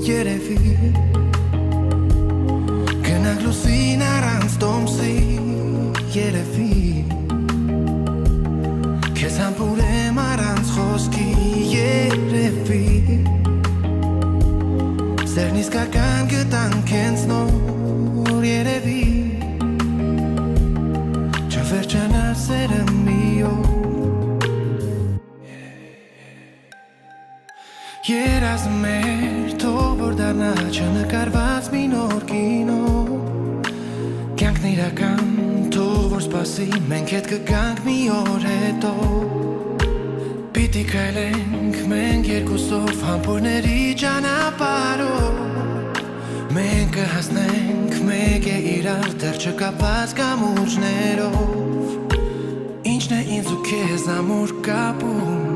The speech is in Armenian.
երևի Գնանք լուսին առանց տոմսի երևի Քեզ համբուրեմ առանց խոսքի երևի Սերն իսկական գտանք հենց նոր երևի Չվերջանար սերը մի օր Երազում էր թող որ դառնա չնկարված մի նոր կինո Կյանքն իրական թող որ սպասի մենք հետ կգանք մի օր հետո Պիտի քայլենք մենք երկուսով համբույրների ճանապարհով Մենք կհասնենք մեկ է իրար դեռ չկապված կամուրջներով Ինչն է ինձ ու քեզ ամուր կապում